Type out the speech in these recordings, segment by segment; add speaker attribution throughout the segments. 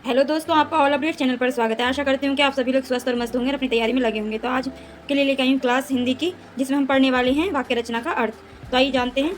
Speaker 1: Hello दोस्तों, आपका all update channel पर स्वागत है। आशा करती हूँ कि आप सभी लोग स्वस्थ और मस्त होंगे और अपनी तैयारी में लगे होंगे। तो आज के लिए लेकर आई हूँ क्लास हिंदी की, जिसमें हम पढ़ने वाले हैं वाक्य रचना का अर्थ। तो आइए जानते हैं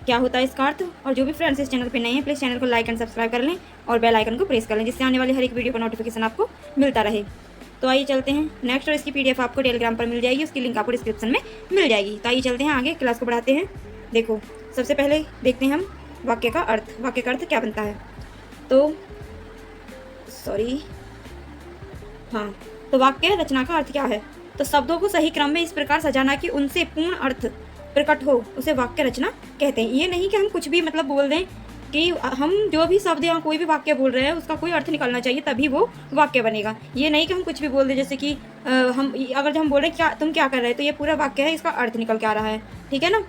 Speaker 1: क्या होता है इसका अर्थ। और जो भी फ्रेंड्स इस चैनल पर नए हैं, प्लीज़ चैनल को लाइक एंड सब्सक्राइब कर लें और बेल आइकन को प्रेस कर लें, जिससे आने वाली हर एक वीडियो का नोटिफिकेशन आपको मिलता रहे। तो आइए चलते हैं नेक्स्ट। और इसकी PDF आपको टेलीग्राम पर मिल जाएगी, उसकी लिंक आपको डिस्क्रिप्शन में मिल जाएगी। तो आइए चलते हैं आगे, क्लास को बढ़ाते हैं। देखो, सबसे पहले देखते हैं हम वाक्य का अर्थ। वाक्य का अर्थ क्या बनता है। तो हाँ, तो वाक्य रचना का अर्थ क्या है। तो शब्दों को सही क्रम में इस प्रकार सजाना कि उनसे पूर्ण अर्थ प्रकट हो, उसे वाक्य रचना कहते हैं। ये नहीं कि हम कुछ भी मतलब बोल दें, कि हम जो भी शब्द या कोई भी वाक्य बोल रहे हैं उसका कोई अर्थ निकलना चाहिए तभी वो वाक्य बनेगा। ये नहीं कि हम कुछ भी बोल दें, जैसे कि अगर हम बोल रहे हैं क्या तुम क्या कर रहे हो, तो ये पूरा वाक्य है, इसका अर्थ निकल के आ रहा है। ठीक है ना।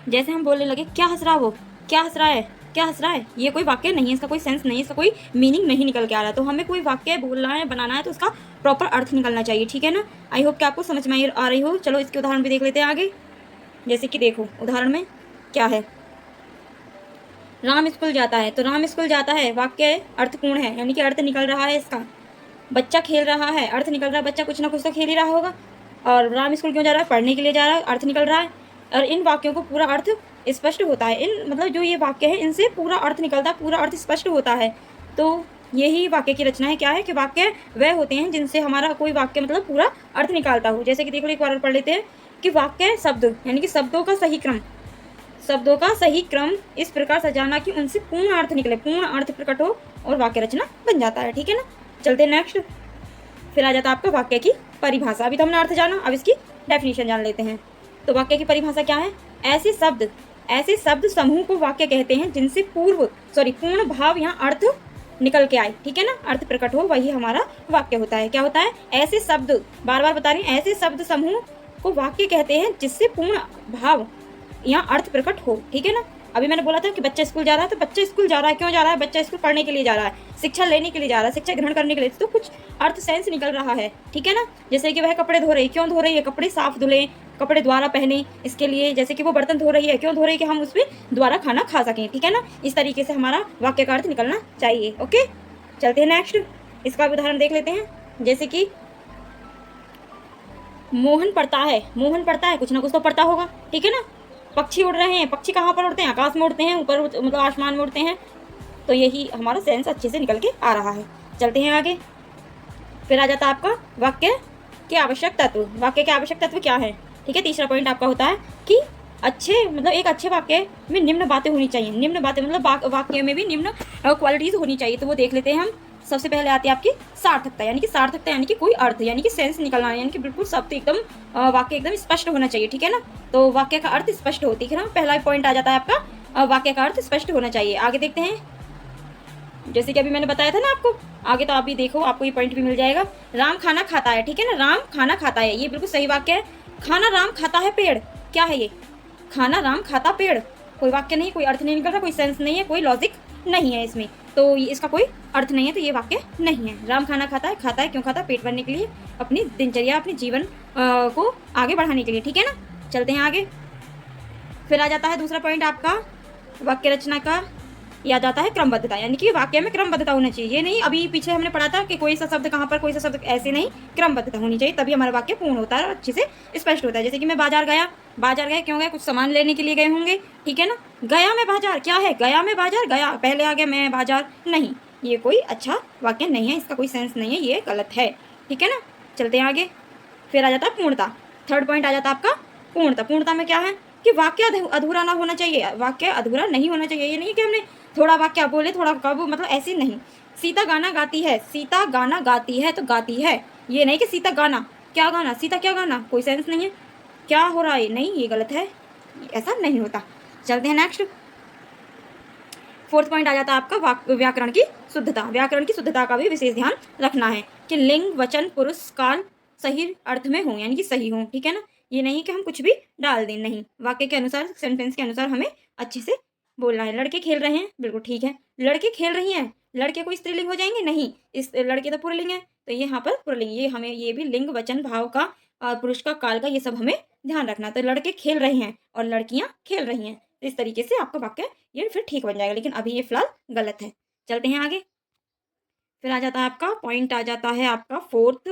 Speaker 1: जैसे हम बोलने लगे क्या हंस रहा वो, क्या हंस रहा है, क्या हंस रहा है, ये कोई वाक्य नहीं है, इसका कोई सेंस नहीं है, इसका कोई मीनिंग नहीं निकल के आ रहा है। तो हमें कोई वाक्य बोलना है, बनाना है, तो उसका प्रॉपर अर्थ निकलना चाहिए। ठीक है ना। आई होप कि आपको समझ में आ रही हो। चलो इसके उदाहरण भी देख लेते हैं आगे। जैसे कि देखो उदाहरण में क्या है, राम स्कूल जाता है। तो राम स्कूल जाता है वाक्य अर्थपूर्ण है, यानी कि अर्थ निकल रहा है इसका। बच्चा खेल रहा है, अर्थ निकल रहा है, बच्चा कुछ ना कुछ तो खेल ही रहा होगा। और राम स्कूल क्यों जा रहा है, पढ़ने के लिए जा रहा है, अर्थ निकल रहा है। और इन वाक्यों को पूरा अर्थ स्पष्ट होता है। इन मतलब जो ये वाक्य है इनसे पूरा अर्थ निकलता है, पूरा अर्थ स्पष्ट होता है। तो यही वाक्य की रचना है। क्या है कि वाक्य वह होते हैं जिनसे हमारा कोई वाक्य मतलब पूरा अर्थ निकालता हो। जैसे कि देखो एक बार और पढ़ लेते हैं कि वाक्य शब्द यानी कि शब्दों का सही क्रम इस प्रकार सजाना कि उनसे पूर्ण अर्थ निकले, पूर्ण अर्थ प्रकट हो और वाक्य रचना बन जाता है। ठीक है ना। चलते नेक्स्ट। फिर आ जाता है आपका वाक्य की परिभाषा। अभी तो हमने अर्थ जाना, अब इसकी डेफिनेशन जान लेते हैं। तो वाक्य की परिभाषा क्या है। ऐसे शब्द समूह को वाक्य कहते हैं जिनसे पूर्ण भाव या अर्थ निकल के आए। ठीक है ना। अर्थ प्रकट हो, वही हमारा वाक्य होता है। क्या होता है, ऐसे शब्द, बार बार बता रही हूँ, ऐसे शब्द समूह को वाक्य कहते हैं जिससे पूर्ण भाव या अर्थ प्रकट हो। ठीक है ना। अभी मैंने बोला था कि बच्चा स्कूल जा रहा है, तो बच्चा स्कूल जा रहा है क्यों जा रहा है, बच्चा स्कूल पढ़ने के लिए जा रहा है, शिक्षा लेने के लिए जा रहा है, शिक्षा ग्रहण करने के लिए, तो कुछ अर्थ सेंस निकल रहा है। ठीक है ना। जैसे कि वह कपड़े धो रही, क्यों धो रही है, कपड़े साफ धुले, कपड़े द्वारा पहने, इसके लिए। जैसे कि वो बर्तन धो रही है, क्यों धो रही है, कि हम उस पर द्वारा खाना खा सकें। ठीक है ना। इस तरीके से हमारा वाक्य का अर्थ निकलना चाहिए। ओके, चलते हैं नेक्स्ट। इसका उदाहरण देख लेते हैं। जैसे कि मोहन पढ़ता है, कुछ ना कुछ तो पढ़ता होगा। ठीक है ना। पक्षी उड़ रहे हैं, पक्षी कहाँ पर उड़ते हैं, आकाश में उड़ते हैं, ऊपर मतलब आसमान में उड़ते हैं। तो यही हमारा सेंस अच्छे से निकल के आ रहा है। चलते हैं आगे। फिर आ जाता है आपका वाक्य के आवश्यक तत्व। वाक्य के आवश्यक तत्व क्या है। ठीक है। तीसरा पॉइंट आपका होता है कि एक अच्छे वाक्य में निम्न बातें होनी चाहिए। निम्न बातें मतलब वाक्य में भी निम्न क्वालिटीज होनी चाहिए। तो वो देख लेते हैं हम। सबसे पहले आती है आपकी सार्थकता, यानी कि कोई अर्थ यानी कि सेंस निकलना, यानी कि बिल्कुल शब्द एकदम वाक्य एकदम स्पष्ट होना चाहिए। ठीक है ना। तो वाक्य का अर्थ स्पष्ट हो। ठीक है ना। पहला पॉइंट आ जाता है आपका वाक्य का अर्थ स्पष्ट होना चाहिए। आगे देखते हैं। जैसे कि अभी मैंने बताया था ना आपको, आगे तो आप भी देखो, आपको ये पॉइंट भी मिल जाएगा। राम खाना खाता है। ठीक है ना। राम खाना खाता है, ये बिल्कुल सही वाक्य है। खाना राम खाता है पेड़, क्या है ये, खाना राम खाता पेड़। कोई वाक्य नहीं, कोई अर्थ नहीं निकल रहा, कोई सेंस नहीं है, कोई लॉजिक नहीं है इसमें, तो इसका कोई अर्थ नहीं है, तो ये वाक्य नहीं है। राम खाना खाता है क्यों खाता है, पेट भरने के लिए, अपनी दिनचर्या, अपने जीवन को आगे बढ़ाने के लिए। ठीक है ना। चलते हैं आगे। फिर आ जाता है दूसरा पॉइंट आपका वाक्य रचना का, या जाता है क्रमबद्धता, यानी कि वाक्य में क्रमबद्धता होनी चाहिए। ये नहीं अभी पीछे हमने पढ़ा था कि कोई सा शब्द कहाँ पर, कोई सा शब्द, ऐसे नहीं, क्रमबद्धता होनी चाहिए, तभी हमारा वाक्य पूर्ण होता है और अच्छे से स्पष्ट होता है। जैसे कि मैं बाजार गए क्यों गए, कुछ सामान लेने के लिए गए होंगे। ठीक है ना। गया मैं बाजार, क्या है, गया मैं बाजार, गया पहले आ गया मैं बाजार, नहीं, ये कोई अच्छा वाक्य नहीं है, इसका कोई सेंस नहीं है, ये गलत है। ठीक है ना। चलते हैं आगे। फिर आ जाता है पूर्णता। थर्ड पॉइंट आ जाता है आपका पूर्णता। पूर्णता में क्या है कि वाक्य अधूरा ना होना चाहिए, वाक्य अधूरा नहीं होना चाहिए। ये नहीं कि हमने थोड़ा वाक्य बोले, थोड़ा कब, मतलब ऐसे नहीं। सीता गाना गाती है, सीता गाना गाती है तो गाती है, ये नहीं कि सीता गाना, क्या गाना, सीता क्या गाना, कोई सेंस नहीं है, क्या हो रहा है, नहीं, ये गलत है, ऐसा नहीं होता। चलते हैं नेक्स्ट। फोर्थ पॉइंट आ जाता है आपका व्याकरण की शुद्धता। व्याकरण की शुद्धता का भी विशेष ध्यान रखना है कि लिंग, वचन, पुरुष, काल सही अर्थ में हो, यानी कि सही हो। ठीक है ना। ये नहीं कि हम कुछ भी डाल दें, नहीं, वाक्य के अनुसार, सेंटेंस के अनुसार हमें अच्छे से बोलना है। लड़के खेल रहे हैं, बिल्कुल ठीक है, लड़के खेल रही हैं, लड़के कोई स्त्रीलिंग हो जाएंगे, नहीं, इस लड़के तो पुल्लिंग है, तो ये यहाँ पर पुल्लिंग, ये हमें ये भी लिंग, वचन, भाव का और पुरुष का, काल का, ये सब हमें ध्यान रखना। तो लड़के खेल रहे हैं और लड़कियां खेल रही हैं, तो इस तरीके से आपका वाक्य ये फिर ठीक बन जाएगा, लेकिन अभी ये फिलहाल गलत है। चलते हैं आगे। फिर आ जाता है आपका पॉइंट, आ जाता है आपका फोर्थ,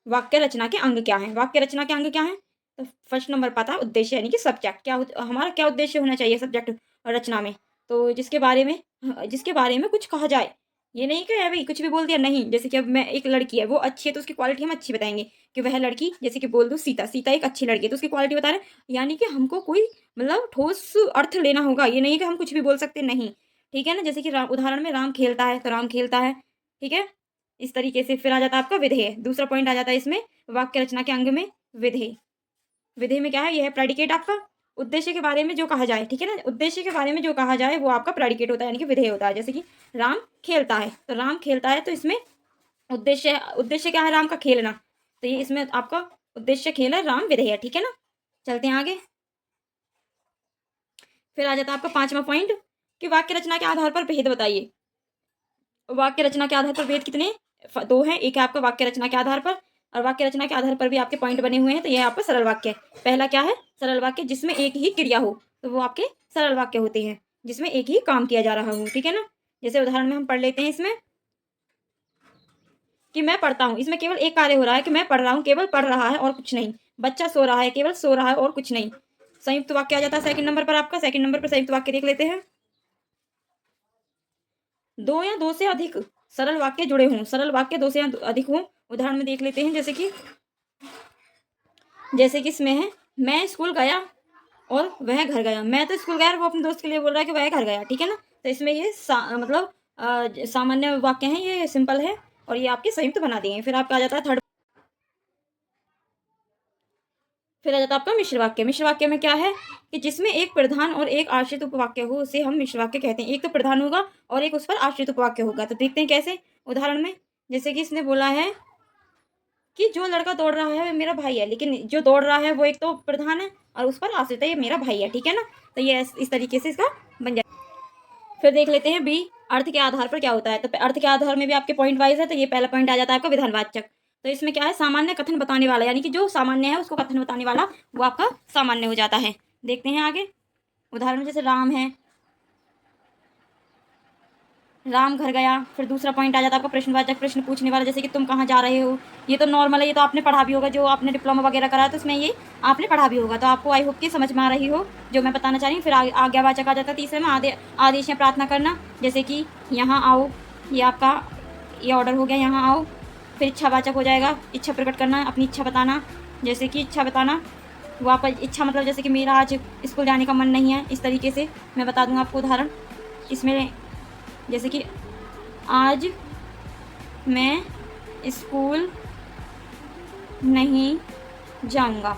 Speaker 1: वाक्य रचना के अंग क्या हैं। वाक्य रचना के अंग क्या हैं? तो फर्स्ट नंबर पाता है उद्देश्य, यानी कि सब्जेक्ट क्या हमारा क्या उद्देश्य होना चाहिए सब्जेक्ट रचना में। तो जिसके बारे में कुछ कहा जाए, ये नहीं कि भाई कुछ भी बोल दिया, नहीं। जैसे कि अब मैं, एक लड़की है वो अच्छी है तो उसकी क्वालिटी हम अच्छी बताएंगे कि वह लड़की, जैसे कि बोल दूँ सीता, सीता एक अच्छी लड़की है तो उसकी क्वालिटी बता रहे हैं, यानी कि हमको कोई मतलब ठोस अर्थ लेना होगा, ये नहीं कि हम कुछ भी बोल सकते, नहीं। ठीक है ना। जैसे कि उदाहरण में राम खेलता है तो राम खेलता है, ठीक है, इस तरीके से। फिर आ जाता है आपका विधेय, दूसरा पॉइंट आ जाता है इसमें वाक्य रचना के अंग में विधेय। विधेय में क्या है? यह है प्रेडिकेट आपका, उद्देश्य के बारे में जो कहा जाए, ठीक है ना, उद्देश्य के बारे में जो कहा जाए वो आपका प्रेडिकेट होता है, यानी कि विधेय होता है। जैसे कि राम खेलता है तो राम खेलता है, तो इसमें उद्देश्य, उद्देश्य क्या है? राम का खेलना, तो ये इसमें आपका उद्देश्य खेल है, राम विधेय है, ठीक है ना। चलते हैं आगे। फिर आ जाता है आपका पांचवा पॉइंट कि वाक्य रचना के आधार पर भेद बताइए। वाक्य रचना के आधार पर भेद कितने? दो हैं। एक है आपका वाक्य रचना के आधार पर, और वाक्य रचना के आधार पर भी आपके पॉइंट बने हुए हैं। तो यह आपका सरल वाक्य है। पहला क्या है? सरल वाक्य, जिसमें एक ही क्रिया हो, तो वो आपके सरल वाक्य होते हैं, जिसमें एक ही काम किया जा रहा हो, ठीक है ना। जैसे उदाहरण में हम पढ़ लेते हैं इसमें कि मैं पढ़ता हूँ, इसमें केवल एक कार्य हो रहा है कि मैं पढ़ रहा हूँ, केवल पढ़ रहा है और कुछ नहीं। बच्चा सो रहा है, केवल सो रहा है और कुछ नहीं। संयुक्त वाक्य आ जाता है सेकंड नंबर पर आपका। सेकंड नंबर पर संयुक्त वाक्य देख लेते हैं। दो या दो से अधिक सरल वाक्य जुड़े हों, सरल वाक्य दो से अधिक हों। उदाहरण में देख लेते हैं, जैसे कि इसमें है मैं स्कूल गया और वह घर गया। मैं तो स्कूल गया और वो अपने दोस्त के लिए बोल रहा है कि वह घर गया, ठीक है ना। तो इसमें ये मतलब सामान्य वाक्य हैं, ये सिंपल है, और ये आपके संयुक्त बना दिए हैं। फिर आपका आ जाता है थर्ड, फिर आ जाता है आपका मिश्र वाक्य। मिश्र वाक्य में क्या है कि जिसमें एक प्रधान और एक आश्रित उपवाक्य हो, उसे हम मिश्र वाक्य कहते हैं। एक तो प्रधान होगा और एक उस पर आश्रित उपवाक्य होगा। तो देखते हैं कैसे। उदाहरण में जैसे कि इसने बोला है कि जो लड़का दौड़ रहा है वो मेरा भाई है, लेकिन जो दौड़ रहा है वो एक तो प्रधान है और उस पर आश्रित है, ये मेरा भाई है, ठीक है ना। तो ये इस तरीके से इसका बन जाए। फिर देख लेते हैं बी, अर्थ के आधार पर क्या होता है। तो अर्थ के आधार में भी आपके पॉइंट वाइज है। तो ये पहला पॉइंट आ जाता है आपका विधानवाचक। तो इसमें क्या है? सामान्य कथन बताने वाला, यानी कि जो सामान्य है उसको कथन बताने वाला, वो आपका सामान्य हो जाता है। देखते हैं आगे। उदाहरण में जैसे राम है, राम घर गया। फिर दूसरा पॉइंट आ जाता है आपका प्रश्नवाचक, प्रश्न पूछने वाला, जैसे कि तुम कहाँ जा रहे हो। ये तो नॉर्मल है, ये तो आपने पढ़ा भी होगा, जो आपने डिप्लोमा वगैरह करा है तो उसमें ये आपने पढ़ा भी होगा, तो आपको आई होप कि समझ में आ रही हो जो मैं बताना चाह रही हूँ। फिर आज्ञावाचक आ जाता है तीसरे में, आदेश या प्रार्थना करना, जैसे कि यहाँ आओ, ये आपका ये ऑर्डर हो गया, यहाँ आओ। फिर इच्छावाचक हो जाएगा, इच्छा प्रकट करना, अपनी इच्छा बताना, जैसे कि इच्छा बताना, वो आपका इच्छा मतलब जैसे कि मेरा आज स्कूल जाने का मन नहीं है, इस तरीके से मैं बता दूँगा आपको उदाहरण इसमें, जैसे कि आज मैं स्कूल नहीं जाऊंगा,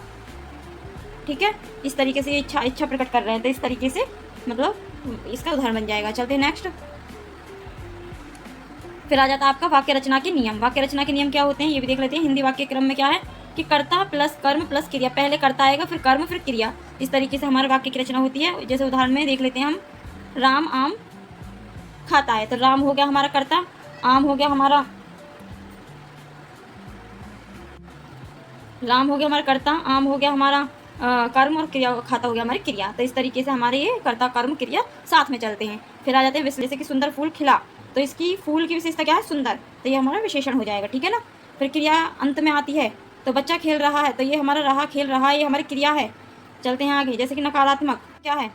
Speaker 1: ठीक है। इस तरीके से ये इच्छा प्रकट कर रहे हैं, तो इस तरीके से मतलब इसका उदाहरण बन जाएगा। चलते हैं नेक्स्ट। फिर आ जाता है आपका वाक्य रचना के नियम। वाक्य रचना के नियम क्या होते हैं ये भी देख लेते हैं। हिंदी वाक्य क्रम में क्या है कि कर्ता प्लस कर्म प्लस क्रिया, पहले कर्ता आएगा फिर कर्म फिर क्रिया, इस तरीके से हमारे वाक्य की रचना होती है। जैसे उदाहरण में देख लेते हैं हम, राम आम खाता है, तो राम हो गया हमारा कर्ता, आम हो गया हमारा, राम हो गया हमारा कर्ता, आम हो गया हमारा कर्म, और क्रिया खाता हो गया हमारी क्रिया। तो इस तरीके से हमारे ये कर्ता कर्म क्रिया साथ में चलते हैं। फिर आ जाते हैं जैसे कि सुंदर फूल खिला, तो इसकी फूल की विशेषता क्या है? सुंदर, तो ये हमारा विशेषण हो जाएगा, ठीक है ना। फिर क्रिया अंत में आती है, तो बच्चा खेल रहा है, तो ये हमारा रहा खेल रहा है, ये हमारी क्रिया है। चलते हैं आगे। जैसे कि नकारात्मक क्या है?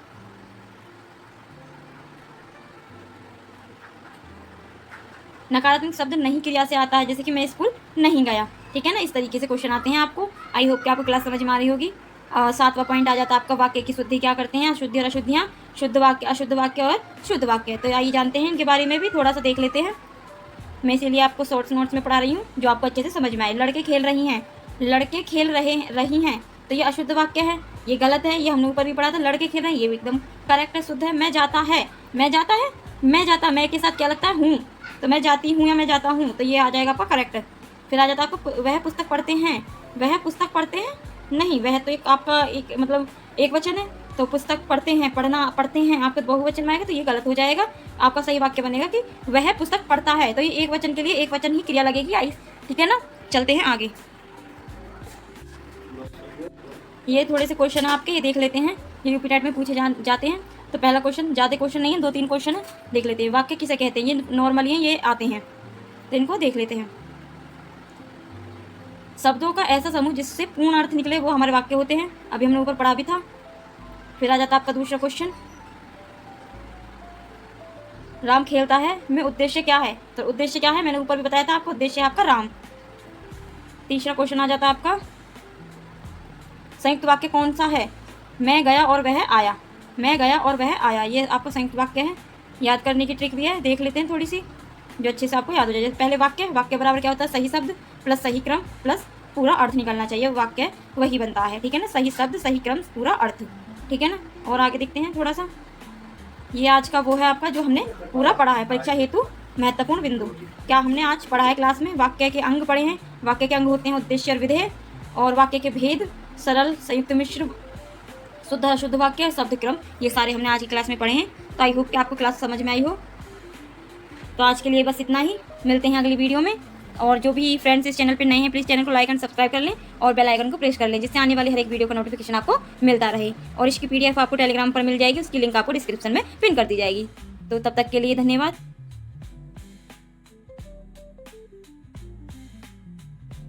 Speaker 1: नकारात्मक शब्द नहीं क्रिया से आता है, जैसे कि मैं स्कूल नहीं गया, ठीक है ना। इस तरीके से क्वेश्चन आते हैं आपको। आई होप कि आपको क्लास समझ में आ रही होगी। सातवां पॉइंट आ जाता है आपका वाक्य की शुद्धि क्या करते हैं, अशुद्धि और अशुद्धियाँ, शुद्ध वाक्य, अशुद्ध वाक्य और शुद्ध वाक्य। तो आइए जानते हैं इनके बारे में भी थोड़ा सा देख लेते हैं। मैं इसीलिए आपको शॉर्ट्स नोट्स में पढ़ा रही हूँ जो आपको अच्छे से समझ में आए। लड़के खेल रही हैं, लड़के खेल रही हैं, तो ये अशुद्ध वाक्य है, ये गलत है, ये हमने ऊपर भी पढ़ा था। लड़के खेल रहे हैं, ये एकदम करेक्ट है, शुद्ध है। मैं जाता है, मैं जाता है, मैं जाता, मैं के साथ क्या लगता है? हूँ, तो मैं जाती हूँ या मैं जाता हूँ, तो ये आ जाएगा आपका करेक्ट। फिर आ जाता है आपको वह पुस्तक पढ़ते हैं, वह पुस्तक पढ़ते हैं, नहीं, वह तो एक आपका एक मतलब एक वचन है, तो पुस्तक पढ़ते हैं, पढ़ना पढ़ते हैं आपका बहुवचन में आएगा, तो ये गलत हो जाएगा। आपका सही वाक्य बनेगा कि वह पुस्तक पढ़ता है, तो ये एक वचन के लिए एक वचन ही क्रिया लगेगी, आई, ठीक है ना। चलते हैं आगे। ये थोड़े से क्वेश्चन आपके ये देख लेते हैं, ये यूपी टेट में पूछे जाते हैं। तो पहला क्वेश्चन, ज़्यादा क्वेश्चन नहीं है, 2-3 क्वेश्चन है, देख लेते हैं। वाक्य किसे कहते हैं? ये नॉर्मली हैं, ये आते हैं। तो इनको देख लेते हैं। शब्दों का ऐसा समूह जिससे पूर्ण अर्थ निकले वो हमारे वाक्य होते हैं। अभी हमने ऊपर पढ़ा भी था। फिर आ जाता आपका दूसरा क्वेश्चन, राम खेलता है में उद्देश्य क्या है? तो उद्देश्य क्या है, मैंने ऊपर भी बताया था आपको, उद्देश्य है आपका राम। तीसरा क्वेश्चन आ जाता है आपका, संयुक्त वाक्य कौन सा है? मैं गया और वह आया। मैं गया और वह आया, ये आपका संयुक्त वाक्य है। याद करने की ट्रिक भी है, देख लेते हैं थोड़ी सी, जो अच्छे से आपको याद हो जाए। पहले वाक्य, वाक्य बराबर क्या होता है? सही शब्द प्लस सही क्रम प्लस पूरा अर्थ निकलना चाहिए, वाक्य वही बनता है। ठीक है ना, सही शब्द सही क्रम पूरा अर्थ। ठीक है ना, और आगे देखते हैं थोड़ा सा। ये आज का वो है आपका जो हमने पूरा पढ़ा है, परीक्षा हेतु महत्वपूर्ण बिंदु। क्या हमने आज पढ़ा है क्लास में? वाक्य के अंग पढ़े हैं। वाक्य के अंग होते हैं उद्देश्य और विधेय, और वाक्य के भेद, सरल, संयुक्त, मिश्र, शुद्ध अशुद्ध वाक्य, शब्द क्रम, ये सारे हमने आज की क्लास में पढ़े हैं। तो आई होप कि आपको क्लास समझ में आई हो। तो आज के लिए बस इतना ही, मिलते हैं अगली वीडियो में। और जो भी फ्रेंड्स इस चैनल पर नए हैं, प्लीज़ चैनल को लाइक एंड सब्सक्राइब कर लें और बेल आइकन को प्रेस कर लें, जिससे आने वाली हर एक वीडियो का नोटिफिकेशन आपको मिलता रहे। और इसकी PDF आपको टेलीग्राम पर मिल जाएगी, उसकी लिंक आपको डिस्क्रिप्शन में पिन कर दी जाएगी। तो तब तक के लिए धन्यवाद।